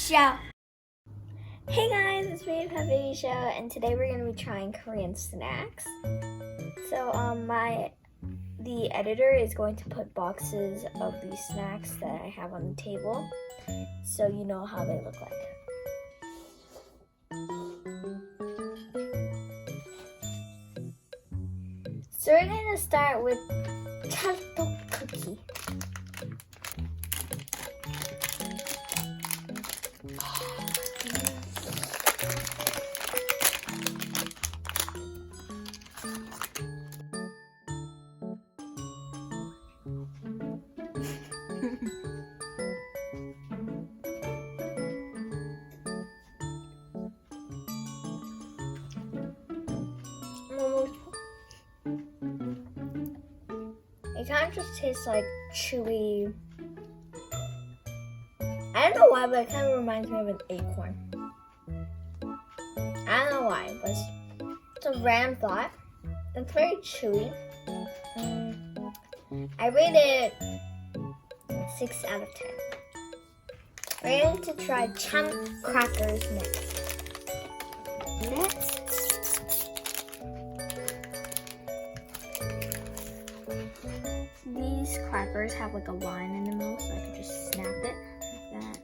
Show. Hey guys, it's me, Pet Baby Show, and today we're gonna be trying Korean snacks. So the editor is going to put boxes of these snacks that I have on the table, so you know how they look like. So we're gonna start with Chaltok cookie. It kind of just tastes like chewy. I don't know why, but it kind of reminds me of an acorn. I don't know why, but it's a random thought. It's very chewy. I rate it 6 out of 10. We're going to try cham crackers next. These crackers have like a line in the middle, so I can just snap it like that.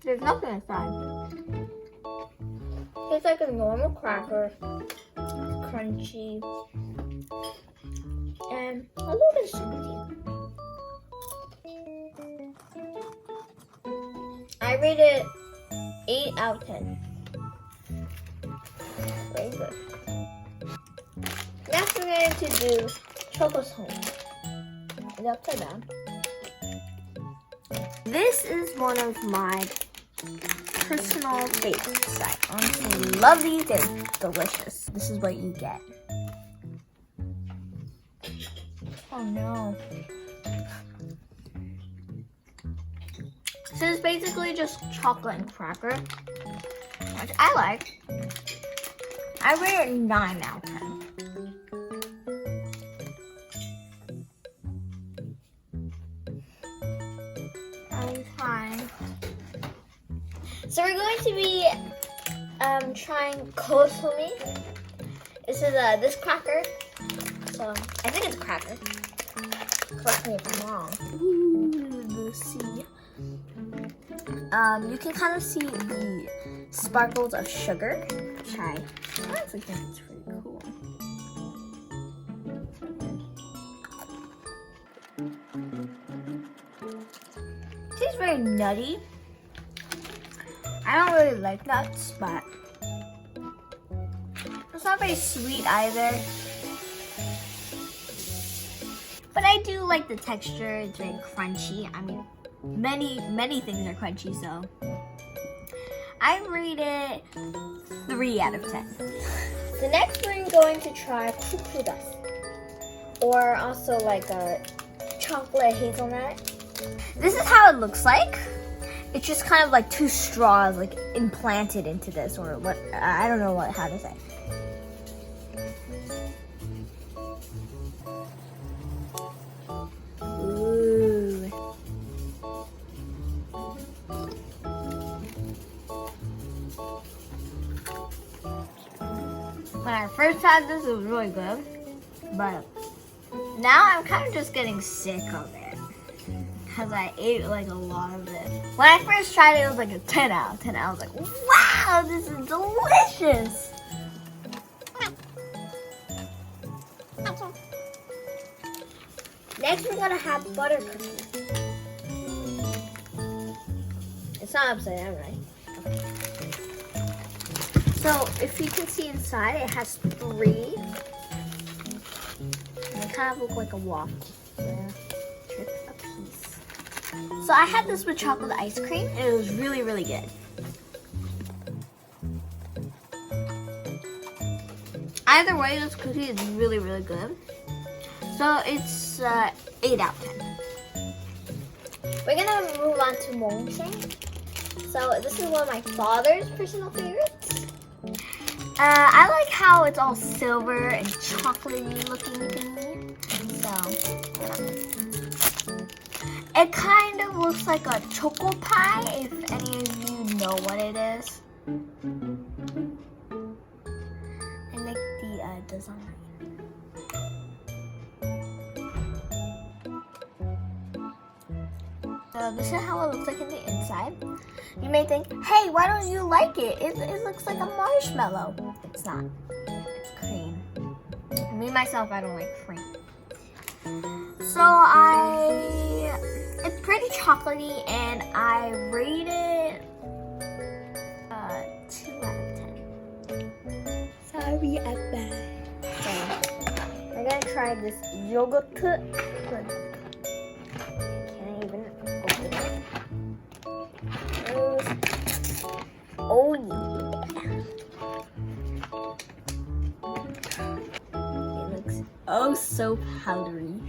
There's nothing inside. It's like a normal cracker, crunchy, and a little bit salty. I rate it 8 out of 10. Very good. Next we're going to do Chokosong. It's upside down. This is one of my personal favorites. I honestly love these. They're delicious. This is what you get. Oh no. So it's basically just chocolate and cracker, which I like. I rate it 9 out of 10. I'm fine. So we're going to be trying Kosomi. This is this cracker. So I think it's a cracker. Correct me if I'm wrong. Ooh, the sea. You can kind of see the sparkles of sugar, which I honestly think it's pretty cool. It tastes very nutty. I don't really like nuts, but it's not very sweet either. But I do like the texture. It's very crunchy. I mean, many things are crunchy, so I rate it 3 out of 10. So next we're going to try kukudas, or also like a chocolate hazelnut. This is how it looks like. It's just kind of like 2 straws like implanted into this, or what, I don't know how to say. When I first had this, it was really good, but now I'm kind of just getting sick of it because I ate like a lot of it. When I first tried it, it was like a 10 out of 10. I was like, wow, this is delicious. Next, we're gonna have butter cookies. It's not upside down, right? Okay. So, if you can see inside, it has 3. And they kind of look like a waffle. Yeah. Trip a piece. So, I had this with chocolate ice cream, and it was really, really good. Either way, this cookie is really, really good. So, it's 8 out of 10. We're gonna move on to Mongcheng. So, this is one of my father's personal favorites. I like how it's all silver and chocolatey looking thingy. So It kind of looks like a choco pie, if any of you know what it is. I like the design. So this is how it looks like in the inside. You may think, hey, why don't you like it? It looks like a marshmallow. It's not. It's cream. Me, myself, I don't like cream. So it's pretty chocolatey, and I rate it 2 out of 10. Sorry about that. So, we're gonna try this yogurt. Can't even open it. Oh yeah. It looks oh so powdery.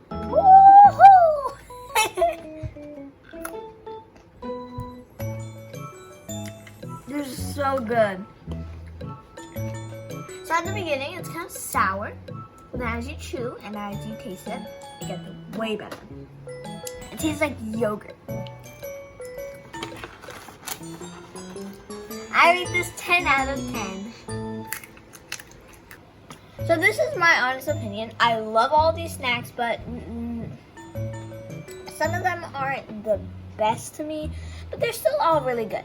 Woohoo! This is so good. So at the beginning, it's kind of sour, but then as you chew and as you taste it, it gets way better. It tastes like yogurt. I rate this 10 out of 10. So this is my honest opinion. I love all these snacks, but some of them aren't the best to me, but they're still all really good.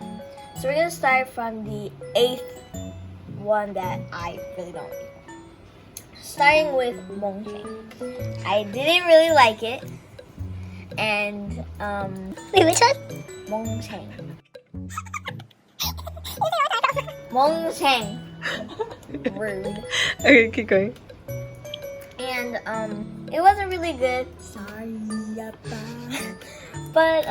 So we're gonna start from the 8th one that I really don't like. Starting with Mongcheng. I didn't really like it. And Wait, which one? Mongcheng. Mongcheng. Rude. Okay, keep going. And it wasn't really good. Sorry, but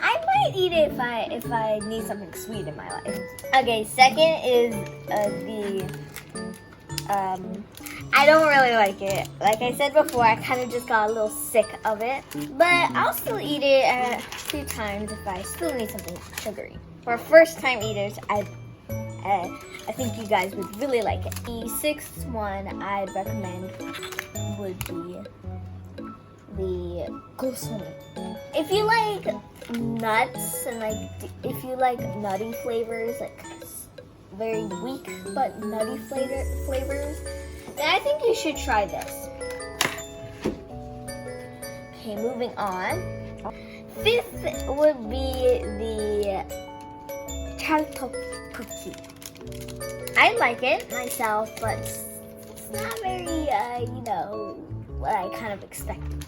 I might eat it if I need something sweet in my life. Okay, second is I don't really like it. Like I said before, I kind of just got a little sick of it. But I'll still eat it a few times if I still need something sugary. For first-time eaters, I think you guys would really like it. The 6th one I'd recommend would be the Gosumi. If you like nuts and if you like nutty flavors, like very weak but nutty flavors, then I think you should try this. Okay, moving on. 5th would be the Chartok cookie. I like it myself, but it's not very, what I kind of expected.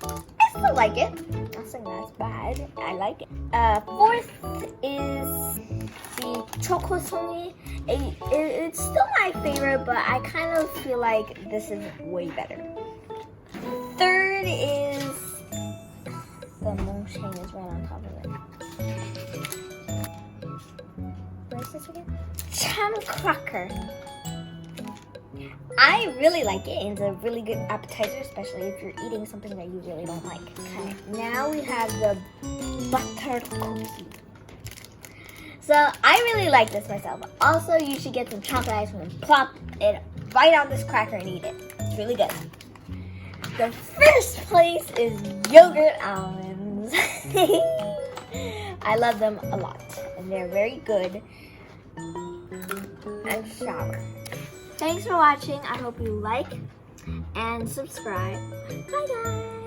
I still like it. I'm not saying that's bad. I like it. 4th is the Choco Songi. It's still my favorite, but I kind of feel like this is way better. 3rd is the Mongcheng is right on top of it. What is this again? Cham cracker. I really like it, and it's a really good appetizer, especially if you're eating something that you really don't like. Okay, now we have the butter cookie. So I really like this myself. Also, you should get some chocolate ice cream and plop it right on this cracker and eat it. It's really good. The first place is yogurt almonds. I love them a lot, and they're very good and sour. Thanks for watching. I hope you like and subscribe. Bye guys.